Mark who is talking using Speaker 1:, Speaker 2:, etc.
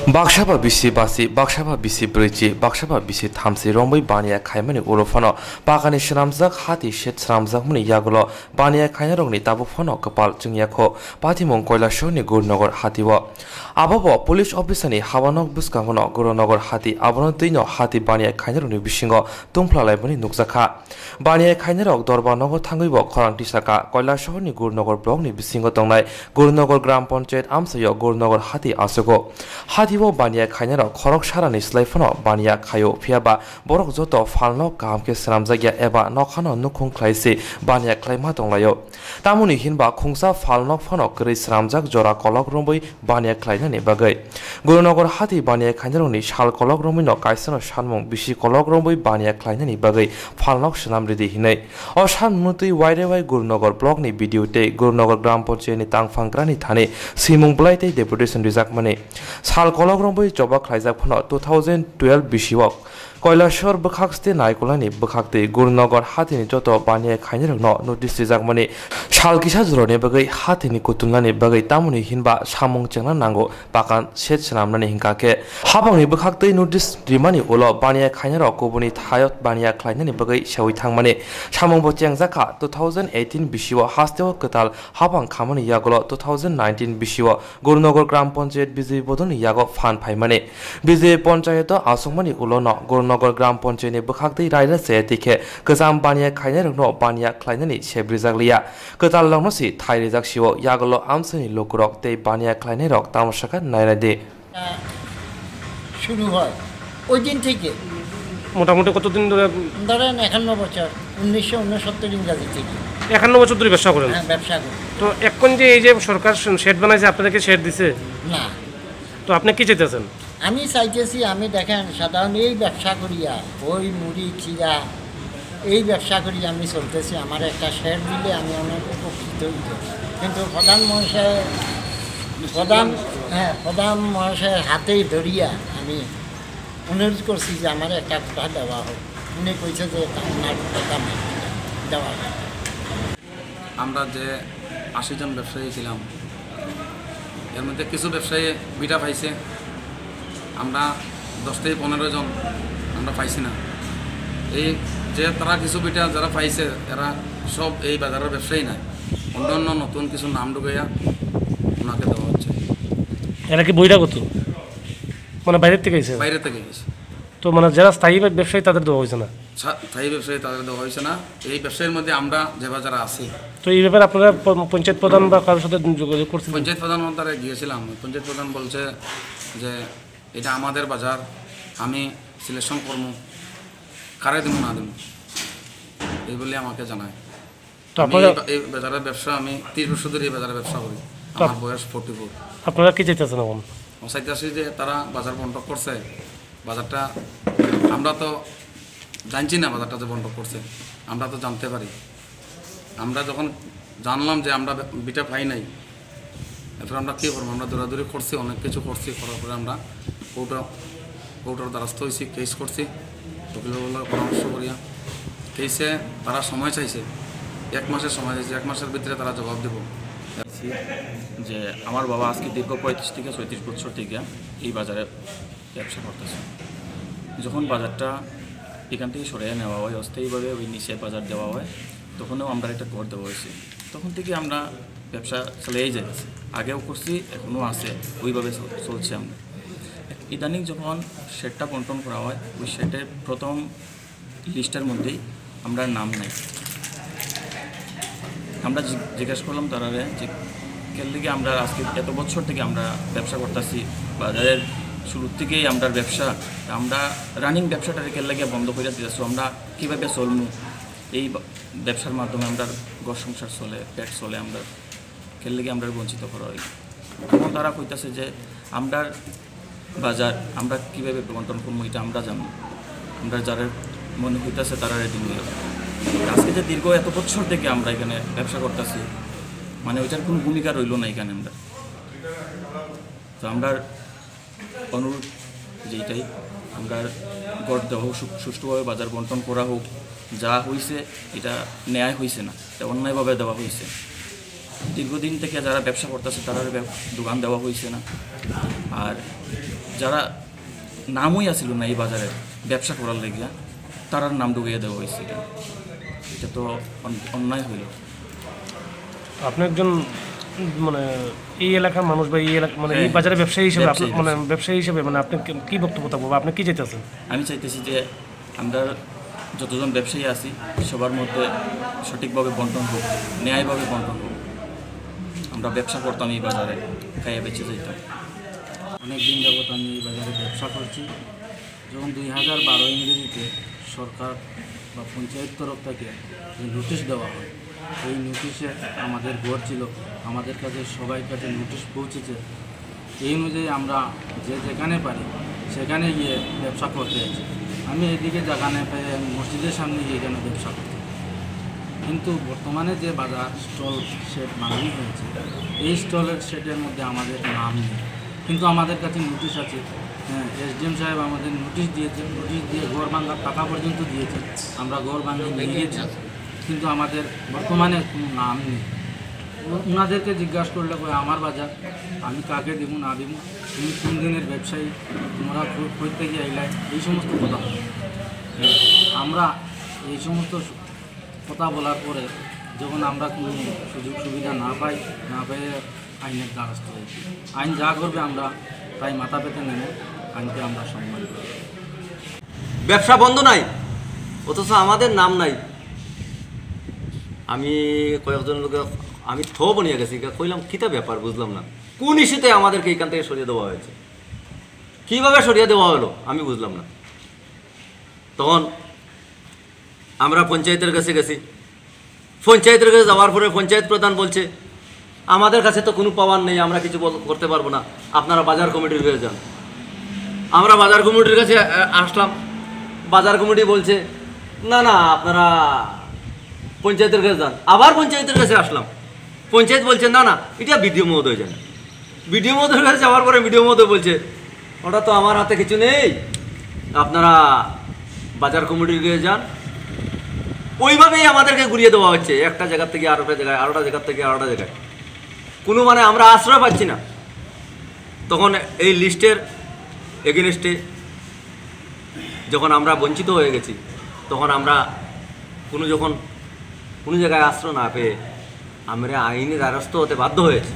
Speaker 1: Bakshaba bisi basi, bakshaba bisi brici, bakshaba bisi thamsi rombai baniya khaimani urofano, bakani shramzak hati shet shramzak muni yagulo, baniya khayna rongni tabu fono kapal chungyakho, patimong koilashoni gurnagar hatiwa. Ababo police officer ni hawanok buskangono gurnagar hati abono tino hati baniya khayna rongni bisingo tungplalai bani nukzakha. Baniya khayna rok dorbanogo thangibo khorang tisaka koilashoni gurnagar blok ni bisingo tongnai gurnagar gram panchayat amsayo gurnagar hati asogo. Hatiwo baniya khayna rok khorok sarani slaifono baniya khayo phiaba borok joto falno kamke sramjagya eba nokhano nukhung khlaisi baniya khlaima tonglayo. Tamuni hinba khungsa falno phono kri sramjak jora kolok romboi baniya khlaina ni bagai. Gurunagar hati baniya khayna rokni sal kolok romboi no kaisano sanmung bisi kolok romboi baniya khlaina ni bagai falnok shnamridi hinai. O sanmutui wairewai Gurunagar blog ni video te Gurunagar gram panchayat ni tangfangkrani thane simung blaite deputation rijak mane. Sal kolok romboi joba khlaijak phono 2012 bisiwak Koilashor bukhakste naikolani bukhakte Gurunagar hatini joto baniya khayna rokno notice rijak mane sal kisa jurone bagai hatini kutulnani bagai tamuni hinba samung chengna nango bakan set sanamnani hingkake habangni bukhakte notice rimani ulo baniya khayna rok kobuni thayot baniya khlainani bagai sawi thangmane samung bo chengjaka 2018 bisiwa hastewa katal habang khamani yagulo 2019 bisiwa Gurunagar gram panchayat bijay bodoni yago fan phaimane bijay panchayat asongmani ulo no Gurunagar gram panchayat ni bukhakte raida se dikhe gajam baniya khayna rokno baniya khlainani sebrijak liya katal longno si thairijak siwo yagulo amsani lokurok te baniya khlainai rok tamashaka nairade
Speaker 2: শুরু হয় ওই দিন থেকে
Speaker 3: মোটামুটি কতদিন ধরে
Speaker 2: ধরেন 51 বছর 1969 ইংরেজি থেকে
Speaker 3: 51 বছর ধরে ব্যবসা করেন?
Speaker 2: হ্যাঁ, ব্যবসা করি।
Speaker 3: তো এখন যে এই যে সরকার শেড বানাইছে আপনাদেরকে শেড দিছে
Speaker 2: না,
Speaker 3: তো আপনি কি চাইতেছেন?
Speaker 2: আমি চাইতেছি আমি দেখেন সাধারণ এই ব্যবসা করিয়া ওই মুড়ি চিরা এই ব্যবসা করি আমি চলতেছি আমার একটা শেড দিলে আমি অনেক উপকৃত হইত কিন্তু প্রধান মহাশয়ের হাতেই ধরিয়া আমি অনুরোধ করছি যে আমার একটা কথা দেওয়া হোক উনি কইছে যে আপনার কথা দেওয়া হোক।
Speaker 4: আমরা যে 80 জন ব্যবসায়ী ছিলাম এর মধ্যে কিছু ব্যবসায়ী বিটা পাইছে আমরা 10 থেকে 15 জন আমরা পাইছি না এই যে তারা কিছু বিটা যারা পাইছে এরা সব এই বাজারের ব্যবসায়ী না অন্য নতুন কিছু নাম ঢুকাইয়া ওনাকে দেওয়া হচ্ছে।
Speaker 3: এরা কি বইটা কত মানে বাইরে থেকে এসেছে?
Speaker 4: বাইরে থেকে এসেছে।
Speaker 3: তো মানে যারা স্থায়ী ব্যবসায়ী তাদের দেওয়া হয়েছে না?
Speaker 4: স্থায়ী ব্যবসায়ী তাদের দেওয়া হয়েছে না। এই ব্যবসায়ীর মধ্যে আমরা যে বাজারে আছি।
Speaker 3: তো এই ব্যাপারে আপনারা পঞ্চায়েত প্রধান বা কারোর সাথে যোগাযোগ করছেন?
Speaker 4: পঞ্চায়েত প্রধান দ্বারা গিয়েছিলাম। পঞ্চায়েত প্রধান বলছে যে এটা আমাদের বাজার, আমি সিলেকশন করবো, কারে দেবো না দেবো এই বলে আমাকে জানায়।
Speaker 3: তো আপনারা
Speaker 4: এই বাজারের ব্যবসা আমি 30 বছর ধরে এই বাজারের ব্যবসা করি, আমার বয়স 44।
Speaker 3: আপনারা কি চাইতেছেন এখন?
Speaker 4: চাইতেছি যে তারা বাজার বন্ধ করছে, বাজারটা আমরা তো জানছি না বাজারটা যে বন্ধ করছে, আমরা তো জানতে পারি। আমরা যখন জানলাম যে আমরা বিটা পাই নাই এরপর আমরা কী করবো, আমরা দৌড়াদৌড়ি করছি, অনেক কিছু করছি, করার পরে আমরা কোর্টের দ্বারস্থ হয়েছি, কেস করছি, উকিলের পরামর্শ করিয়া কেসে তারা সময় চাইছে, 1 মাসের সময় চাইছে, 1 মাসের ভিতরে তারা জবাব দেব।
Speaker 5: যে আমার বাবা আজকে দীর্ঘ 35 থেকে 36 বছর থেকে এই বাজারে ব্যবসা করতেছে। যখন বাজারটা এখান থেকে সরিয়ে নেওয়া হয়, অস্থায়ীভাবে ওই নিচে বাজার দেওয়া হয়, তখনও আমরা একটা ঘর দেওয়া হয়েছে। তখন থেকে আমরা ব্যবসা চালিয়েই যাচ্ছি, আগেও করছি, এখনও আছে, ওইভাবে চলছে। আমরা ইদানিং যখন শেডটা বন্টন করা হয় ওই শেডের প্রথম লিস্টের মধ্যেই আমরা নাম নাই। আমরা জিজ্ঞাসা করলাম তারা যে কেন থেকে আমরা আজকে এত বছর থেকে আমরা ব্যবসা করতেছি, বাজারের শুরুর থেকেই আমরা ব্যবসা, আমরা রানিং ব্যবসাটাকে কেন লাগে বন্ধ করে দিতেছি, আমরা কীভাবে চলবো, এই ব্যবসার মাধ্যমে আমরা ঘর সংসার চলে, পেট চলে, আমরা কেন লাগে আমরা বঞ্চিত করা হয়। তখন তারা কইতেছে যে আমরা বাজার আমরা কীভাবে বন্টন করবো এটা আমরা জানি, আমরা যারা মনে হইতেছে তারা রেডি নিয়ে আজকে যে দীর্ঘ এত বছর থেকে আমরা এখানে ব্যবসা করতেছি, মানে ওইটার কোনো ভূমিকা রইল না এখানে। আমরা তো আমরা অনুরোধ যেটাই আমরা গড় দেওয়া হোক, সুষ্ঠুভাবে বাজার বন্টন করা হোক, যা হয়েছে এটা ন্যায় হয়েছে না, এটা অন্যায়ভাবে দেওয়া হয়েছে। দীর্ঘদিন থেকে যারা ব্যবসা করতেছে তারা দোকান দেওয়া হয়েছে না। আর যারা নামই আসিল না এই বাজারে ব্যবসা করার লেগিয়া তারার নাম ঢুকিয়ে দেওয়া হয়েছে। এটা তো অন্যায় হইল।
Speaker 3: আপনি একজন মানে এই এলাকার মানুষ বা এই এলাকা মানে এই বাজারে ব্যবসায়ী হিসেবে আপনি মানে ব্যবসায়ী হিসেবে মানে আপনি কি বক্তব্য থাকবো বা আপনি কি চাইতেছেন?
Speaker 5: আমি চাইতেছি যে আমরা যতজন ব্যবসায়ী আছি সবার মধ্যে সঠিকভাবে বন্টন হোক, ন্যায়ভাবে বন্টন হোক। আমরা ব্যবসা করতাম এই বাজারে, খাইয়ে বেঁচে যেতাম।
Speaker 6: অনেক দিন যাবৎ আমি এই বাজারে ব্যবসা করছি। যখন 2012 ইংরেজিতে সরকার বা পঞ্চায়েত তরফ থেকে যে নোটিশ দেওয়া হয়, এই নোটিশে আমাদের ঘর ছিল, আমাদের কাছে সবাই কাছে নোটিশ পৌঁছেছে। এই অনুযায়ী আমরা যেখানে পারি সেখানে গিয়ে ব্যবসা করতে আছি। আমি এদিকে জায়গা না পেয়ে মসজিদের সামনে গিয়ে এখানে ব্যবসা করছি। কিন্তু বর্তমানে যে বাজার স্টল শেড বানানো হয়েছে, এই স্টলের শেডের মধ্যে আমাদের নাম নেই, কিন্তু আমাদের কাছে নোটিশ আছে। হ্যাঁ, এসডিএম সাহেব আমাদের নোটিশ দিয়েছে, নোটিশ দিয়ে ঘর ভাঙার টাকা পর্যন্ত দিয়েছে। আমরা ঘর ভাঙিয়ে নিয়ে গেছি, কিন্তু আমাদের বর্তমানে কোনো নাম নেই। ওনাদেরকে জিজ্ঞাসা করলে কই আমার বাজার, আমি কাকে দিব না দিব, তুমি কোন দিনের ব্যবসায়ী, তোমরা করতে গিয়ে আইলাই, এই সমস্ত কথা। আমরা এই সমস্ত কথা বলার পরে যখন আমরা কোনো সুযোগ সুবিধা না পেয়ে আইনের দ্বারস্থ হয়েছি। আইন যা করবে আমরা তাই মাথা পেতে নেব, আইনকে আমরা সম্মান করি।
Speaker 7: ব্যবসা বন্ধ নাই, অথচ আমাদের নাম নাই। আমি কয়েকজন লোক আমি বনিয়ে গেছি, কইলাম কিতা ব্যাপার বুঝলাম না, কোন ইস্যুতে আমাদেরকে এইখান থেকে সরিয়ে দেওয়া হয়েছে, কীভাবে সরিয়ে দেওয়া হলো আমি বুঝলাম না। তখন আমরা পঞ্চায়েতের কাছে গেছি, পঞ্চায়েতের কাছে যাওয়ার পরে পঞ্চায়েত প্রধান বলছে আমাদের কাছে তো কোনো পাওয়ার নেই, আমরা কিছু করতে পারবো না, আপনারা বাজার কমিটির কাছে যান। আমরা বাজার কমিটির কাছে আসলাম, বাজার কমিটি বলছে না না আপনারা পঞ্চায়েতের কাছে যান। আবার পঞ্চায়েতের কাছে আসলাম, পঞ্চায়েত বলছে না না এটা বিডিও মহোদয় যান। বিডিও মহোদয়ের কাছে যাওয়ার পরে বিডিও মহোদয় বলছে ওটা তো আমার হাতে কিছু নেই, আপনারা বাজার কমিটির কাছে যান। ওইভাবেই আমাদেরকে ঘুরিয়ে দেওয়া হচ্ছে, একটা জায়গার থেকে আরেকটা জায়গায়, আরেকটা জায়গার থেকে আরেকটা জায়গায়, কোনো মানে আমরা আশ্রয় পাচ্ছি না। তখন এই লিস্টের এগেনস্টে যখন আমরা বঞ্চিত হয়ে গেছি, তখন আমরা কোনো জায়গায় আশ্রয় না পেয়ে আমরা আইনের দ্বারস্থ হতে বাধ্য হয়েছি।